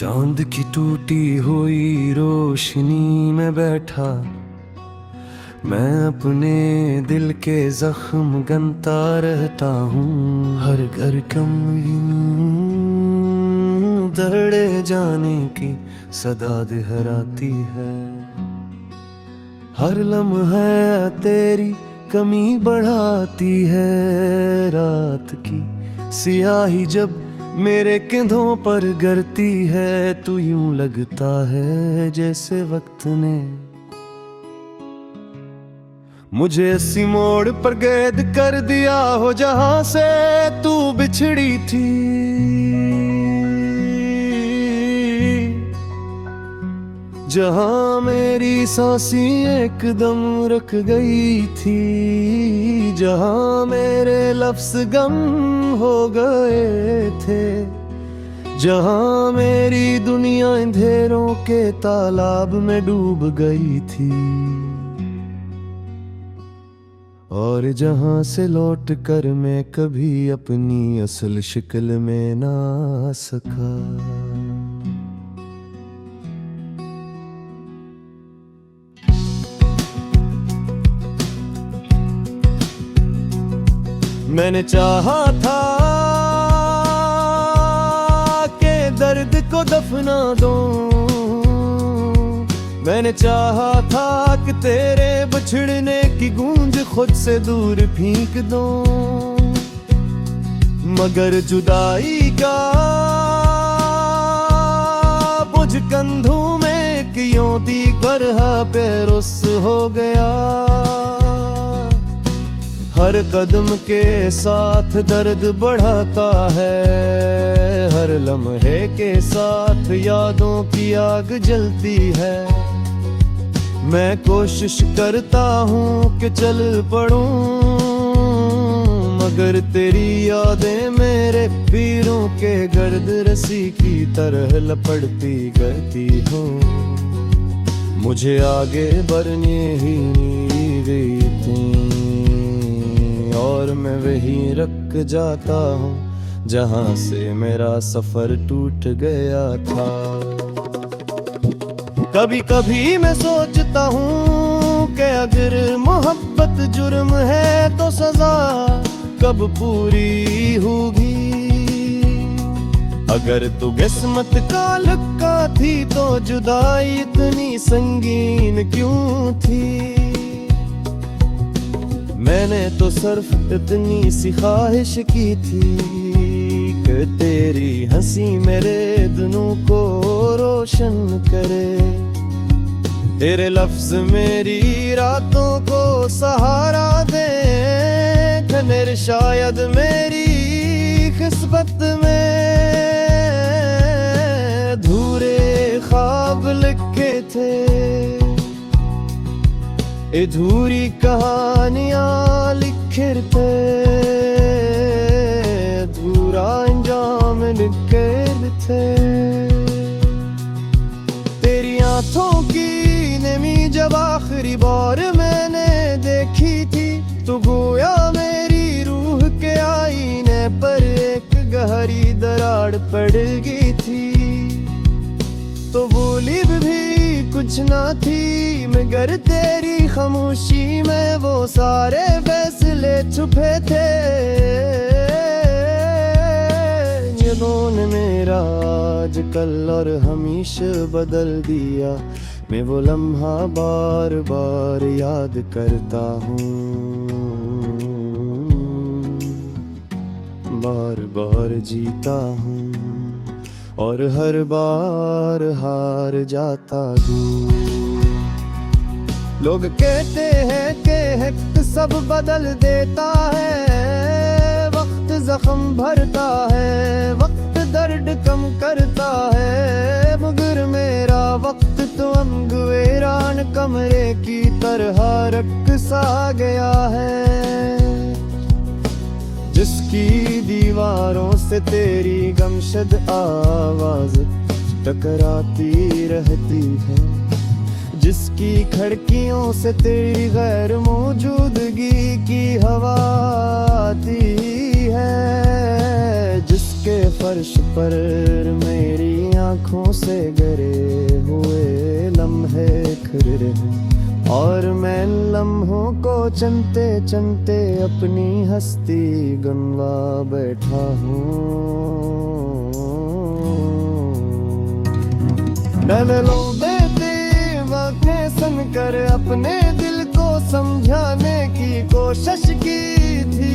चांद की टूटी हुई रोशनी में बैठा मैं अपने दिल के जख्म गनता रहता हूँ। हर घर कम दर्ड़े जाने की सदा दोहराती है। हर लम्हा तेरी कमी बढ़ाती है। रात की सियाही जब मेरे कंधों पर गिरती है तो यूं लगता है जैसे वक्त ने मुझे इसी मोड़ पर कैद कर दिया हो जहां से तू बिछड़ी थी। जहां मेरी सांसें एकदम रुक गई थी। जहां मेरे लफ्ज गम हो गए थे। जहां मेरी दुनिया अंधेरों के तालाब में डूब गई थी। और जहां से लौट कर मैं कभी अपनी असल शक्ल में ना आ सका। मैंने चाहा था कि दर्द को दफना दूं। मैंने चाहा था कि तेरे बिछड़ने की गूंज खुद से दूर फेंक दूं। मगर जुदाई का बोझ कंधों में क्यों दी बरहा पे रुस हो गया। हर कदम के साथ दर्द बढ़ाता है। हर लम्हे के साथ यादों की आग जलती है। मैं कोशिश करता हूँ कि चल पड़ूं, मगर तेरी यादें मेरे पीरों के गर्द रस्सी की तरह लपटती करती हूँ। मुझे आगे बढ़ने ही नहीं देती और मैं वहीं रुक जाता हूँ जहाँ से मेरा सफर टूट गया था। कभी कभी मैं सोचता हूँ कि अगर मोहब्बत जुर्म है तो सजा कब पूरी होगी। अगर तू किस्मत का लक्का थी तो जुदाई इतनी संगीन क्यों थी। मैंने तो सिर्फ इतनी सी ख्वाहिश की थी कि तेरी हंसी मेरे दिनों को रोशन करे। तेरे लफ्ज मेरी रातों को सहारा दे। मेरे शायद मेरी किस्मत में अधूरे ख्वाब लिखे थे। अधूरी कहानियां लिखे थे। अधूरा अंजाम लिखे थे। तेरी आंखों की नमी जब आखिरी बार मैंने देखी थी तो गोया मेरी रूह के आईने पर एक गहरी दरार पड़ गई थी। तो बोली भी कुछ ना थी मगर तेरी खामोशी में वो सारे फैसले छुपे थे। ये ने मेरा आज कल और हमेशा बदल दिया। मैं वो लम्हा बार बार याद करता हूँ। बार बार जीता हूँ और हर बार हार जाता हूँ। लोग कहते हैं कि वक्त सब बदल देता है। वक्त जख्म भरता है। वक्त दर्द कम करता है। मगर मेरा वक्त तो अंग वीरान कमरे की तरह रक्सा गया है। जिसकी दीवारों से तेरी गमशद आवाज टकराती रहती है। जिसकी खिड़कियों से तेरी गैर मौजूदगी की हवा आती है। जिसकी के फर्श पर मेरी आंखों से गिरे हुए लम्हे खिर रहे, और मैं लम्हों को चनते चनते अपनी हस्ती गनवा बैठा हूँ। डललों देते वाक़े सुनकर अपने दिल को समझाने की कोशिश की थी,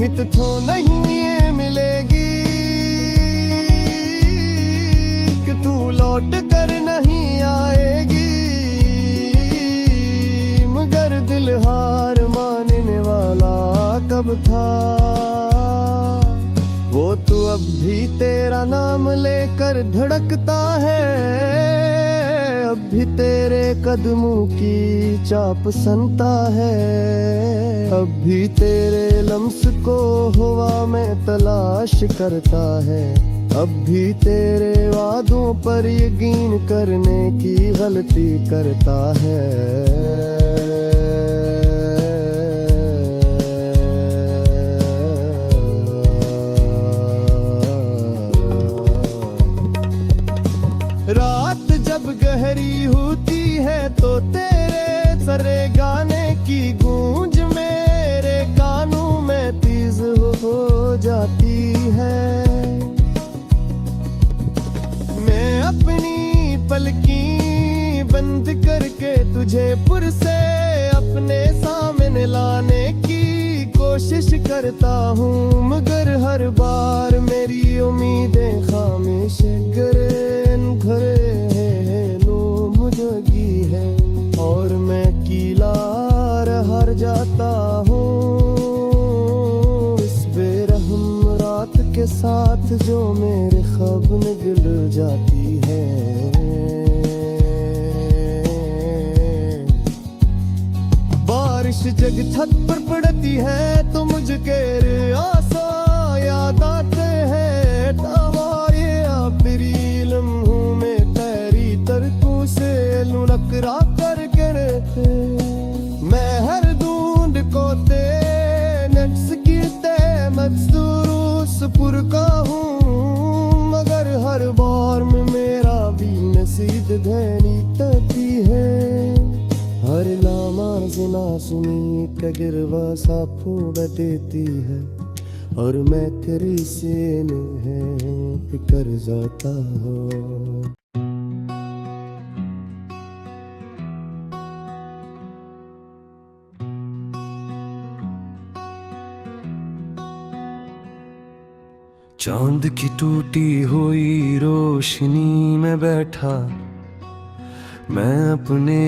हित तो नहीं ये मिलेगी कि तू लौट कर नहीं आएगी, मगर दिल हार मानने वाला कब था। वो तू अब भी तेरा नाम लेकर धड़कता है, अब भी तेरे कदमों की चाप सुनता है, अब भी तेरे लम्स को हवा में तलाश करता है, अब भी तेरे वादों पर यकीन करने की गलती करता है। रात जब गहरी होती है तो तेरे सरे गाने की गूंज मेरे कानों में तेज हो जाती है। मैं अपनी पलकी बंद करके तुझे पुर से अपने सामने लाने की कोशिश करता हूँ, मगर हर बार मेरी उम्मीदें खामोश है और मैं कीला हार जाता हूँ इस बेरहम रात के साथ जो मेरे ख्वाब में गिर जाती है। बारिश जग छत पर पड़ती है तो मुझे के आसा याद आते हैं, तवारे तेरी लम्हों में तेरी तरकों से लुढ़करा कर गिरते। मैं हर दूंद को ते नक्स गिरते मकसूस पुर का हूँ, मगर हर बार में मेरा भी नसीब धैनी तती है। हर लामा सुना सुनी का गिरवा सा फूब देती है और मैं तेरी से फिकर जाता हूँ। चांद की टूटी हुई रोशनी में बैठा मैं अपने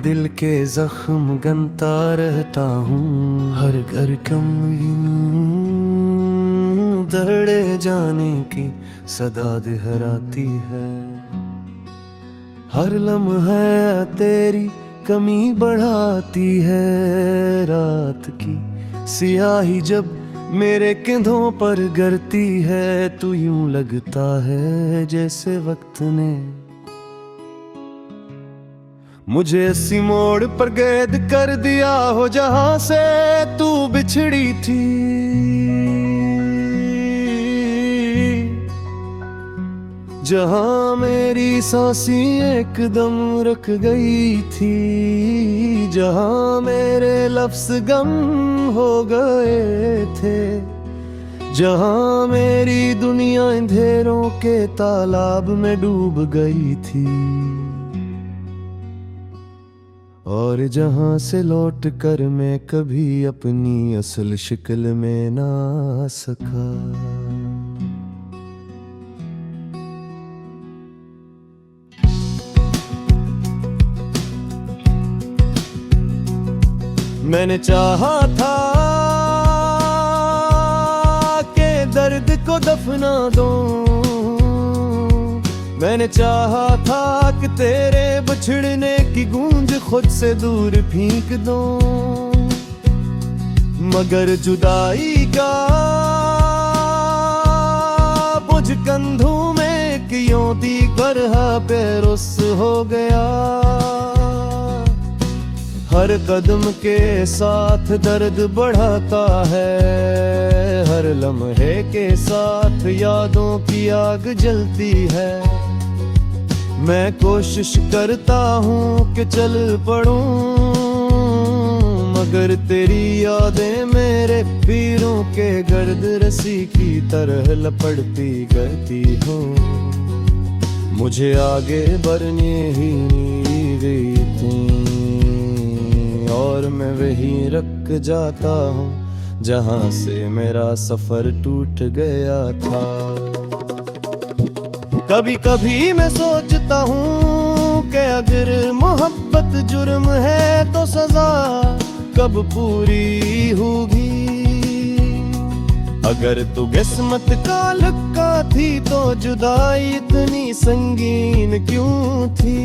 दिल के जख्म गनता रहता हूँ। हर घर कम दर्ड़े जाने की सदा दोहराती है, हर लम्हा तेरी कमी बढ़ाती है। रात की सियाही जब मेरे कंधों पर गिरती है तो यूं लगता है जैसे वक्त ने मुझे इसी मोड़ पर कैद कर दिया हो जहां से तू बिछड़ी थी। जहां मेरी सांसें एकदम रुक गई थी, जहां मेरे लफ्ज़ गम हो गए थे, जहां मेरी दुनिया अंधेरों के तालाब में डूब गई थी, और जहां से लौट कर मैं कभी अपनी असल शक्ल में ना आ सका। मैंने चाहा था कि दर्द को दफना दूं, मैंने चाहा था कि तेरे बिछड़ने की गूंज खुद से दूर फेंक दूं, मगर जुदाई का बोझ कंधों में क्यों दी बरहा पे रुस हो गया। हर कदम के साथ दर्द बढ़ाता है, हर लम्हे के साथ यादों की आग जलती है। मैं कोशिश करता हूँ कि चल पड़ूं, मगर तेरी यादें मेरे पीरों के गर्द रस्सी की तरह लपटती करती हूँ। मुझे आगे बढ़ने ही नहीं गई थी, और मैं वहीं रुक जाता हूँ जहाँ से मेरा सफर टूट गया था। कभी कभी मैं सोचता हूँ कि अगर मोहब्बत जुर्म है तो सजा कब पूरी होगी। अगर तू किस्मत का लक्का थी तो जुदाई इतनी संगीन क्यों थी।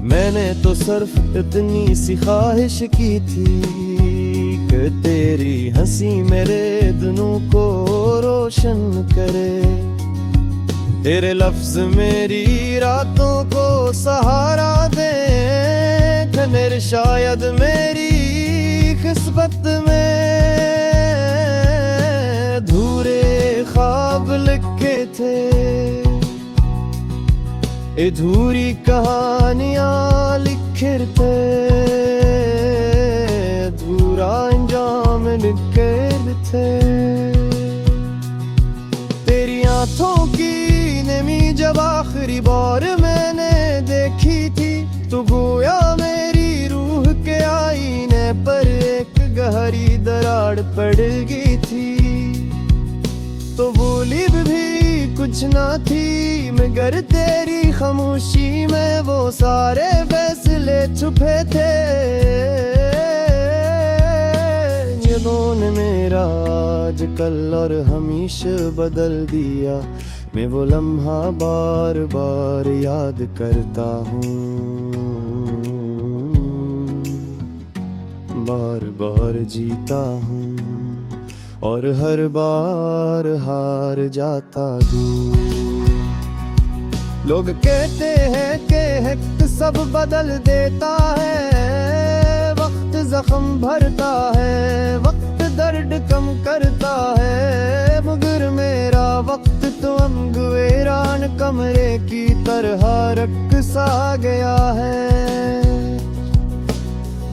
मैंने तो सिर्फ इतनी सी ख्वाहिश की थी कि तेरी हंसी मेरे दिनों को रोशन करे, तेरे लफ्ज मेरी रातों को सहारा दे। मेरे शायद मेरी किस्मत में अधूरे ख्वाब लिखे थे, अधूरी कहानियां लिखे थे, अधूरा अंजाम लिखे थे। तेरी आंखों की नमी जब आखिरी बार मैंने देखी थी, तो गोया मेरी रूह के आईने पर एक गहरी दरार पड़ गई थी। तो बोली भी कुछ ना थी, मगर तेरी खामोशी में वो सारे फैसले छुपे थे। ये ने मेरा आज कल और हमेशा बदल दिया। मैं वो लम्हा बार बार याद करता हूँ, बार बार जीता हूँ और हर बार हार जाता हूँ। लोग कहते हैं कि वक्त सब बदल देता है, वक्त जख्म भरता है, वक्त दर्द कम करता है, मगर मेरा वक्त तो अंग वीरान कमरे की तरह रक्सा गया है,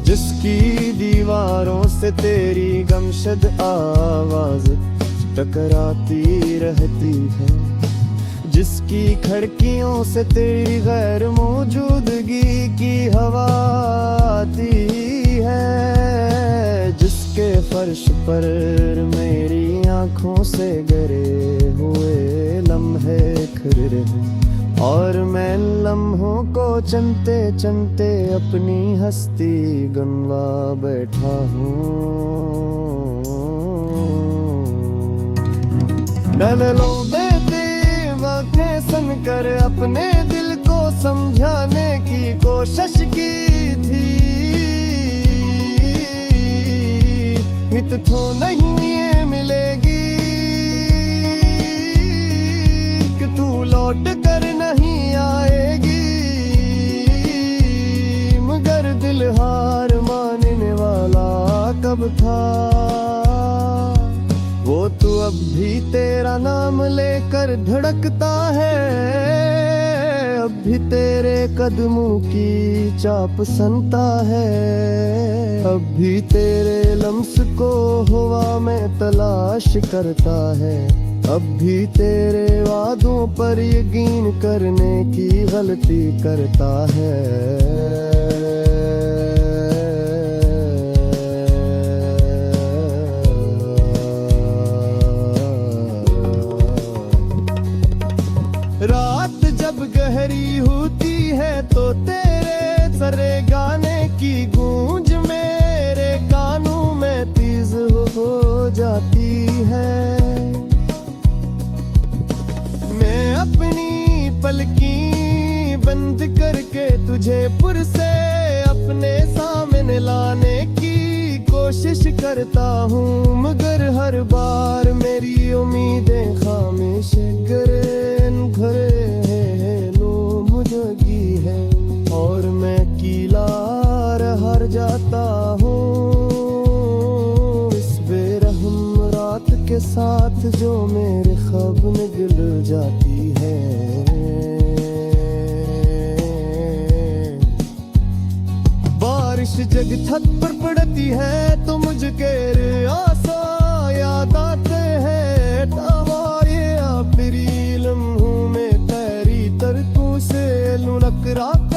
जिसकी दीवारों से तेरी गमशद आवाज टकराती रहती है, जिसकी खिड़कियों से तेरी गैर मौजूदगी की हवा आती है, जिसके फर्श पर मेरी आंखों से गिरे हुए लम्हे खिर रहे, और मैं लम्हों को चलते चलते अपनी हस्ती गंवा बैठा हूँ। दलालों देते वक़्तें सुनकर अपने दिल को समझाने की कोशिश की थी, हित तो नहीं ये मिलेगी कि तू लौट कर नहीं आएगी, मगर दिल हार मानने वाला कब था। वो तू अब भी तेरा नाम लेकर धड़कता है, अब भी तेरे कदमों की चाप सुनता है, अब भी तेरे लम्स को हवा में तलाश करता है, अब भी तेरे वादों पर यकीन करने की गलती करता है। रात जब गहरी होती है तो तेरे सरे गाने की गूंज मेरे कानों में तेज हो जाती है। मैं अपनी पलकी बंद करके तुझे पुर से अपने सामने लाने की कोशिश करता हूँ, मगर हर बार मेरी उम्मीदें खामोश घरे नो मुझगी है, और मैं कीला के साथ जो मेरे ख्वाब निगल जाती है। बारिश जग छत पर पड़ती है तो मुझके आसा याद आते हैं। तवाए तेरी लम्हों में तेरी तरकों से लुढ़क रात